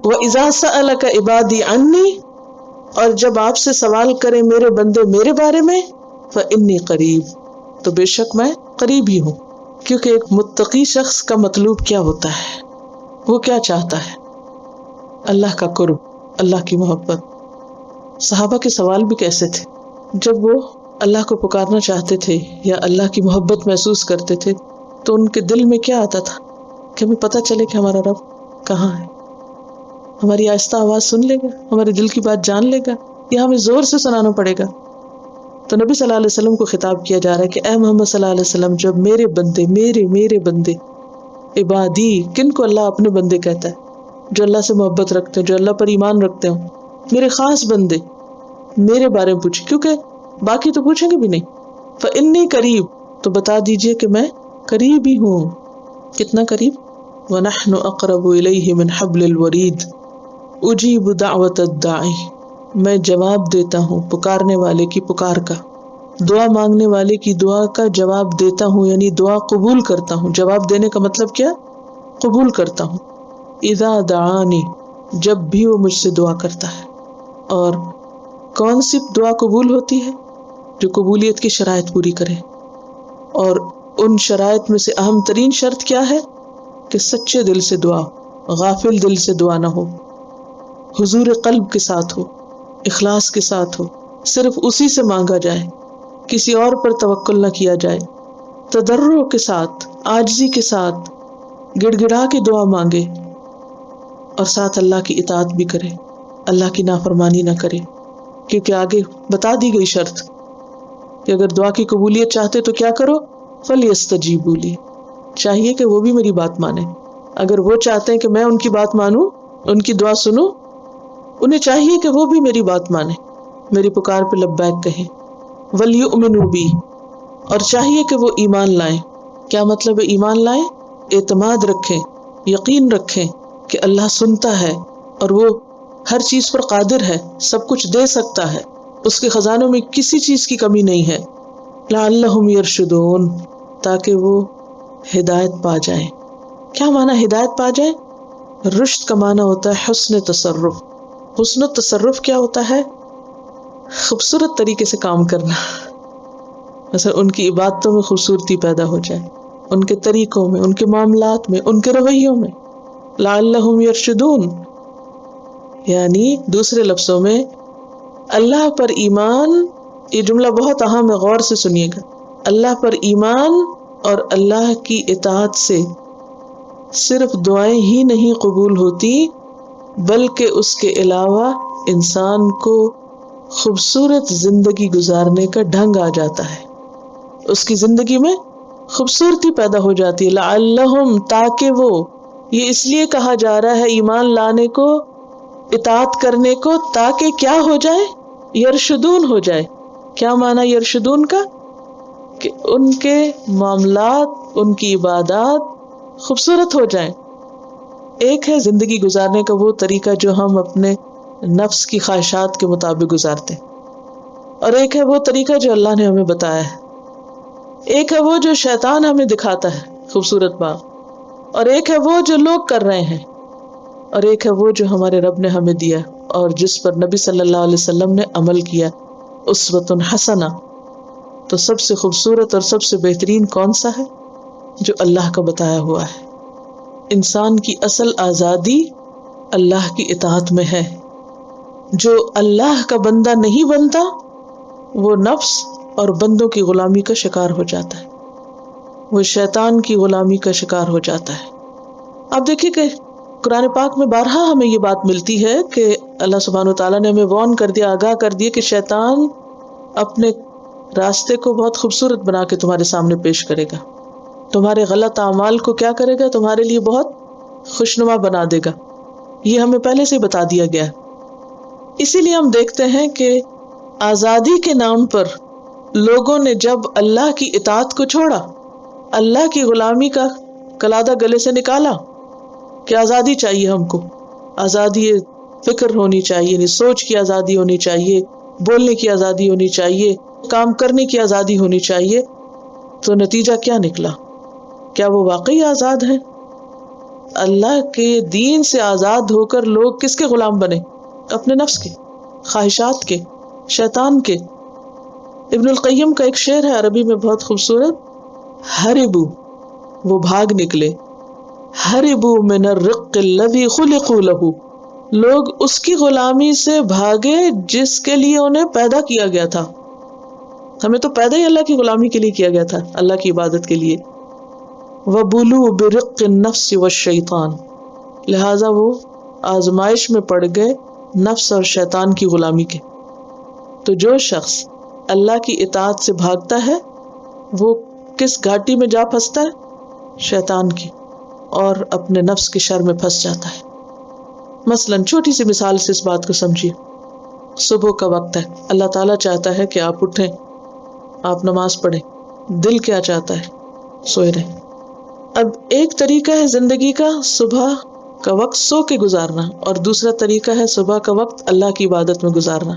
وَإِذَا سَأَلَكَ عِبَادِي عَنِّي، اور جب آپ سے سوال کریں میرے بندے میرے بارے میں، فَإِنِّي قریب، تو بے شک میں قریب ہی ہوں. کیونکہ ایک متقی شخص کا مطلوب کیا ہوتا ہے، وہ کیا چاہتا ہے؟ اللہ کا قرب، اللہ کی محبت. صحابہ کے سوال بھی کیسے تھے؟ جب وہ اللہ کو پکارنا چاہتے تھے یا اللہ کی محبت محسوس کرتے تھے تو ان کے دل میں کیا آتا تھا کہ ہمیں پتہ چلے کہ ہمارا رب کہاں ہے، ہماری آہستہ آواز سن لے گا، ہمارے دل کی بات جان لے گا، یا ہمیں زور سے سنانا پڑے گا. تو نبی صلی اللہ علیہ وسلم کو خطاب کیا جا رہا ہے کہ اے محمد صلی اللہ علیہ وسلم، جب میرے بندے میرے بندے، عبادی، کن کو اللہ اپنے بندے کہتا ہے؟ جو اللہ سے محبت رکھتے ہیں، جو اللہ پر ایمان رکھتے ہوں، میرے خاص بندے میرے بارے میں پوچھیں، کیونکہ باقی تو پوچھیں گے بھی نہیں. فَإِنِّي قریب، تو بتا دیجئے کہ میں قریب ہی ہوں. کتنا قریب؟ وَنَحْنُ أَقْرَبُ إِلَيْهِ مِنْ حَبْلِ الْوَرِيدِ أُجِيبُ دَعْوَةَ الدَّاعِ، میں جواب دیتا ہوں پکارنے والے کی پکار کا، دعا مانگنے والے کی دعا کا جواب دیتا ہوں، یعنی دعا قبول کرتا ہوں. جواب دینے کا مطلب کیا؟ قبول کرتا ہوں. اذا دعانی، جب بھی وہ مجھ سے دعا کرتا ہے. اور کون سی دعا قبول ہوتی ہے؟ جو قبولیت کی شرائط پوری کرے. اور ان شرائط میں سے اہم ترین شرط کیا ہے؟ کہ سچے دل سے دعا، غافل دل سے دعا نہ ہو، حضور قلب کے ساتھ ہو، اخلاص کے ساتھ ہو، صرف اسی سے مانگا جائے، کسی اور پر توکل نہ کیا جائے، تضرع کے ساتھ، عاجزی کے ساتھ، گڑ گڑا کے دعا مانگے، اور ساتھ اللہ کی اطاعت بھی کرے، اللہ کی نافرمانی نہ کرے. کیونکہ آگے بتا دی گئی شرط کہ اگر دعا کی قبولیت چاہتے تو کیا کرو؟ فَلْيَسْتَجِيبُوا لِي، چاہیے کہ وہ بھی میری بات مانیں. اگر وہ چاہتے ہیں کہ میں ان کی بات مانوں، ان کی دعا سنوں، انہیں چاہیے کہ وہ بھی میری بات مانیں، میری پکار پہ لبیک کہیں. وَلْيُؤْمِنُوا بِي، اور چاہیے کہ وہ ایمان لائیں. کیا مطلب ہے ایمان لائیں؟ اعتماد رکھیں، یقین رکھیں کہ اللہ سنتا ہے اور وہ ہر چیز پر قادر ہے، سب کچھ دے سکتا ہے، اس کے خزانوں میں کسی چیز کی کمی نہیں ہے. لعلہم یرشدون، تاکہ وہ ہدایت پا جائیں. کیا معنی ہدایت پا جائیں؟ رشد کا معنی ہوتا ہے حسن تصرف. حسن تصرف کیا ہوتا ہے؟ خوبصورت طریقے سے کام کرنا. مثلا ان کی عبادتوں میں خوبصورتی پیدا ہو جائے، ان کے طریقوں میں، ان کے معاملات میں، ان کے رویوں میں. لعلہم یرشدون، یعنی دوسرے لفظوں میں اللہ پر ایمان. یہ جملہ بہت اہم ہے، غور سے سنیے گا. اللہ پر ایمان اور اللہ کی اطاعت سے صرف دعائیں ہی نہیں قبول ہوتی، بلکہ اس کے علاوہ انسان کو خوبصورت زندگی گزارنے کا ڈھنگ آ جاتا ہے، اس کی زندگی میں خوبصورتی پیدا ہو جاتی ہے. لعلہم، تاکہ وہ، یہ اس لیے کہا جا رہا ہے ایمان لانے کو، اطاعت کرنے کو، تاکہ کیا ہو جائے؟ یرشدون ہو جائے. کیا معنی یرشدون کا؟ کہ ان کے معاملات، ان کی عبادات خوبصورت ہو جائیں. ایک ہے زندگی گزارنے کا وہ طریقہ جو ہم اپنے نفس کی خواہشات کے مطابق گزارتے ہیں، اور ایک ہے وہ طریقہ جو اللہ نے ہمیں بتایا ہے. ایک ہے وہ جو شیطان ہمیں دکھاتا ہے، خوبصورت بات، اور ایک ہے وہ جو لوگ کر رہے ہیں، اور ایک ہے وہ جو ہمارے رب نے ہمیں دیا اور جس پر نبی صلی اللہ علیہ وسلم نے عمل کیا، اسوۃ حسنہ. تو سب سے خوبصورت اور سب سے بہترین کون سا ہے؟ جو اللہ کا بتایا ہوا ہے. انسان کی اصل آزادی اللہ کی اطاعت میں ہے. جو اللہ کا بندہ نہیں بنتا وہ نفس اور بندوں کی غلامی کا شکار ہو جاتا ہے، وہ شیطان کی غلامی کا شکار ہو جاتا ہے. آپ دیکھیے کہ قرآن پاک میں بارہا ہمیں یہ بات ملتی ہے کہ اللہ سبحانہ وتعالیٰ نے ہمیں وارن کر دیا، آگاہ کر دیا کہ شیطان اپنے راستے کو بہت خوبصورت بنا کے تمہارے سامنے پیش کرے گا، تمہارے غلط اعمال کو کیا کرے گا؟ تمہارے لیے بہت خوشنما بنا دے گا. یہ ہمیں پہلے سے بتا دیا گیا. اسی لیے ہم دیکھتے ہیں کہ آزادی کے نام پر لوگوں نے جب اللہ کی اطاعت کو چھوڑا، اللہ کی غلامی کا قلادہ گلے سے نکالا کہ آزادی چاہیے ہم کو، آزادی فکر ہونی چاہیے، یعنی سوچ کی آزادی ہونی چاہیے، بولنے کی آزادی ہونی چاہیے، کام کرنے کی آزادی ہونی چاہیے. تو نتیجہ کیا نکلا؟ کیا وہ واقعی آزاد ہیں؟ اللہ کے دین سے آزاد ہو کر لوگ کس کے غلام بنے؟ اپنے نفس کے، خواہشات کے، شیطان کے۔ ابن القیم کا ایک شعر ہے عربی میں بہت خوبصورت، ہربو، وہ بھاگ نکلے، ہربو من الرق الذی خلقوا لہ، لوگ اس کی غلامی سے بھاگے جس کے لیے انہیں پیدا کیا گیا تھا۔ ہمیں تو پیدا ہی اللہ کی غلامی کے لیے کیا گیا تھا، اللہ کی عبادت کے لیے۔ وَبُلُوا بِرِقِّ النَّفْسِ وَالشَّيْطَانِ، لہٰذا وہ آزمائش میں پڑ گئے نفس اور شیطان کی غلامی کے۔ تو جو شخص اللہ کی اطاعت سے بھاگتا ہے وہ کس گھاٹی میں جا پھنستا ہے؟ شیطان کی، اور اپنے نفس کے شر میں پھنس جاتا ہے۔ مثلاً چھوٹی سی مثال سے اس بات کو سمجھیے، صبح کا وقت ہے، اللہ تعالیٰ چاہتا ہے کہ آپ اٹھیں، آپ نماز پڑھیں، دل کیا چاہتا ہے؟ سوئے رہیں۔ اب ایک طریقہ ہے زندگی کا صبح کا وقت سو کے گزارنا، اور دوسرا طریقہ ہے صبح کا وقت اللہ کی عبادت میں گزارنا۔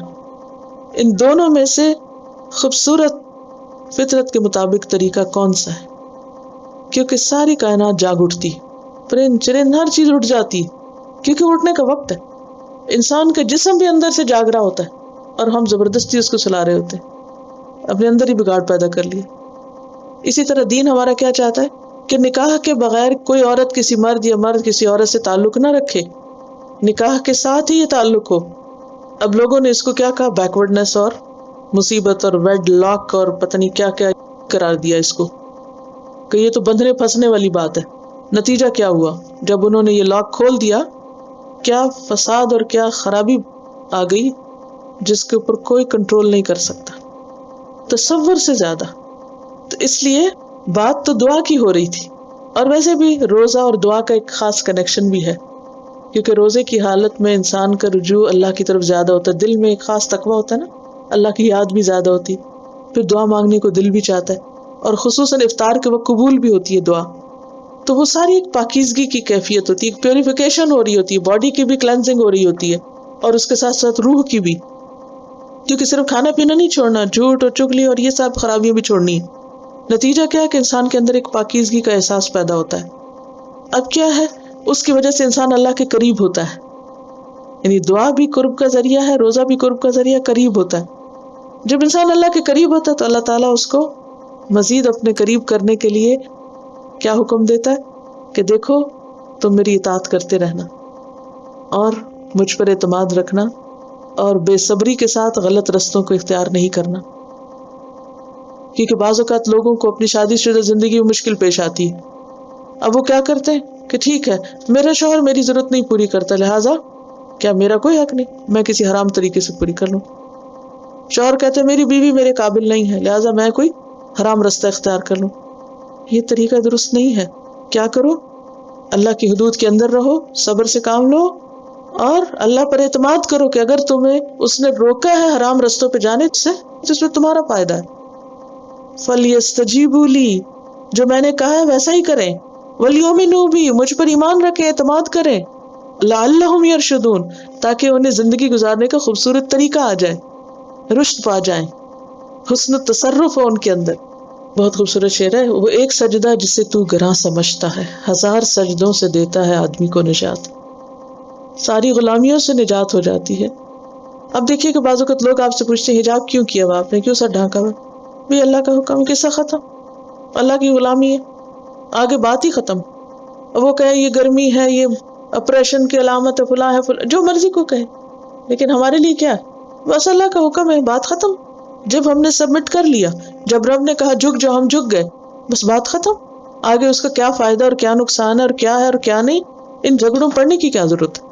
ان دونوں میں سے خوبصورت فطرت کے مطابق طریقہ کون سا ہے؟ کیونکہ ساری کائنات جاگ اٹھتی، پرند چرند ہر چیز اٹھ جاتی، کیونکہ اٹھنے کا وقت ہے۔ انسان کا جسم بھی اندر سے جاگ رہا ہوتا ہے اور ہم زبردستی اس کو سلا رہے ہوتے ہیں، اپنے اندر ہی بگاڑ پیدا کر لیا۔ اسی طرح دین ہمارا کیا چاہتا ہے کہ نکاح کے بغیر کوئی عورت کسی مرد یا مرد کسی عورت سے تعلق نہ رکھے، نکاح کے ساتھ ہی یہ تعلق ہو۔ اب لوگوں نے اس کو کیا کہا؟ بیکورڈنس اور مصیبت اور ویڈ لاک اور پتہ نہیں کیا کیا قرار دیا اس کو، کہ یہ تو بندھنے پھنسنے والی بات ہے۔ نتیجہ کیا ہوا؟ جب انہوں نے یہ لاک کھول دیا، کیا فساد اور کیا خرابی آ گئی جس کے اوپر کوئی کنٹرول نہیں کر سکتا، تصور سے زیادہ۔ تو اس لیے بات تو دعا کی ہو رہی تھی، اور ویسے بھی روزہ اور دعا کا ایک خاص کنیکشن بھی ہے، کیونکہ روزے کی حالت میں انسان کا رجوع اللہ کی طرف زیادہ ہوتا ہے، دل میں ایک خاص تقویٰ ہوتا ہے نا، اللہ کی یاد بھی زیادہ ہوتی، پھر دعا مانگنے کو دل بھی چاہتا ہے، اور خصوصاً افطار کے وقت قبول بھی ہوتی ہے دعا۔ تو وہ ساری ایک پاکیزگی کی کیفیت ہوتی ہے، ایک پیوریفیکیشن ہو رہی ہوتی ہے، باڈی کی بھی کلینزنگ ہو رہی ہوتی ہے، اور اس کے ساتھ ساتھ روح کی بھی، کیونکہ صرف کھانا پینا نہیں چھوڑنا، جھوٹ اور چگلی اور یہ سب خرابیاں بھی چھوڑنی ہے۔ نتیجہ کیا ہے کہ انسان کے اندر ایک پاکیزگی کا احساس پیدا ہوتا ہے۔ اب کیا ہے؟ اس کی وجہ سے انسان اللہ کے قریب ہوتا ہے، یعنی دعا بھی قرب کا ذریعہ ہے، روزہ بھی قرب کا ذریعہ، قریب ہوتا ہے۔ جب انسان اللہ کے قریب ہوتا ہے تو اللہ تعالیٰ اس کو مزید اپنے قریب کرنے کے لیے کیا حکم دیتا ہے کہ دیکھو تم میری اطاعت کرتے رہنا اور مجھ پر اعتماد رکھنا، اور بے صبری کے ساتھ غلط رستوں کو اختیار نہیں کرنا، کیونکہ بعض اوقات لوگوں کو اپنی شادی شدہ زندگی میں مشکل پیش آتی ہے۔ اب وہ کیا کرتے ہیں کہ ٹھیک ہے میرا شوہر میری ضرورت نہیں پوری کرتا، لہٰذا کیا میرا کوئی حق نہیں، میں کسی حرام طریقے سے پوری کر لوں۔ شوہر کہتے ہیں میری بیوی میرے قابل نہیں ہے، لہٰذا میں کوئی حرام رستہ اختیار کر لوں۔ یہ طریقہ درست نہیں ہے۔ کیا کرو؟ اللہ کی حدود کے اندر رہو، صبر سے کام لو، اور اللہ پر اعتماد کرو کہ اگر تمہیں اس نے روکا ہے حرام رستوں پہ جانے سے تو اس میں تمہارا فائدہ ہے۔ فَلْيَسْتَجِيبُوا لِي، جو میں نے کہا ہے ویسا ہی کریں، وَلْيُؤْمِنُوا بِي، مجھ پر ایمان رکھیں، اعتماد کریں، لَعَلَّهُمْ يَرْشُدُونَ، تاکہ انہیں زندگی گزارنے کا خوبصورت طریقہ آ جائے، رشد پا جائیں، حسن تصرف ہو ان کے اندر۔ بہت خوبصورت شعر ہے، وہ ایک سجدہ جسے تو گراں سمجھتا ہے، 1000 سجدوں سے دیتا ہے آدمی کو نجات۔ ساری غلامیوں سے نجات ہو جاتی ہے۔ اب دیکھیے کہ بعض اوقات لوگ آپ سے پوچھتے ہیں حجاب کیوں کیا ہوا آپ نے، کیوں سر ڈھانکا ہوا؟ بھی اللہ کا حکم، قصہ ختم، اللہ کی غلامی ہے، آگے بات ہی ختم۔ وہ کہے یہ گرمی ہے، یہ اپریشن کی علامت ہے، فلاں ہے، فلاں، جو مرضی کو کہے، لیکن ہمارے لیے کیا ہے؟ بس اللہ کا حکم ہے، بات ختم۔ جب ہم نے سبمٹ کر لیا، جب رب نے کہا جھک جاؤ، ہم جھک گئے، بس بات ختم۔ آگے اس کا کیا فائدہ اور کیا نقصان ہے اور کیا ہے اور کیا نہیں، ان جھگڑوں پڑنے کی کیا ضرورت ہے؟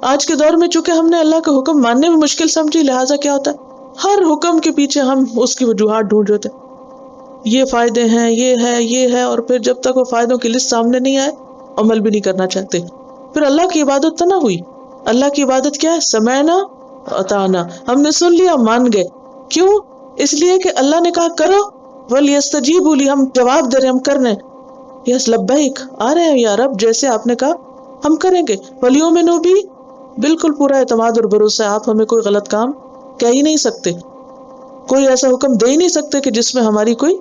آج کے دور میں چونکہ ہم نے اللہ کا حکم ماننے میں مشکل سمجھی، لہٰذا کیا ہوتا ہے ہر حکم کے پیچھے ہم اس کی وجوہات ڈھونڈ رہے تھے، یہ فائدے ہیں، یہ ہے، اور پھر جب تک وہ فائدوں کی لسٹ سامنے نہیں آئے عمل بھی نہیں کرنا چاہتے۔ پھر اللہ کی عبادت تو نہ ہوئی۔ اللہ کی عبادت کیا ہے؟ سمعنا اطعنا، ہم نے سن لیا، مان گئے۔ کیوں؟ اس لیے کہ اللہ نے کہا کرو، وَلْيَسْتَجِيبُوا لِي، ہم جواب دے رہے ہیں، ہم کر رہے ہیں، یس لبیک، آ رہے ہیں یا رب، جیسے آپ نے کہا ہم کریں گے۔ وَلْيُؤْمِنُوا بِي، بالکل پورا اعتماد اور بھروسہ، آپ ہمیں کوئی غلط کام کہہ ہی نہیں سکتے، کوئی ایسا حکم دے ہی نہیں سکتے کہ جس میں ہماری کوئی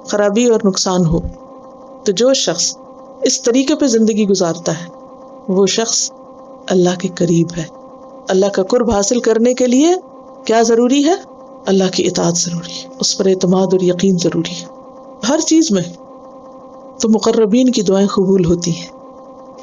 خرابی اور نقصان ہو۔ تو جو شخص اس طریقے پہ زندگی گزارتا ہے، وہ شخص اللہ کے قریب ہے۔ اللہ کا قرب حاصل کرنے کے لیے کیا ضروری ہے؟ اللہ کی اطاعت ضروری ہے، اس پر اعتماد اور یقین ضروری ہے ہر چیز میں۔ تو مقربین کی دعائیں قبول ہوتی ہیں۔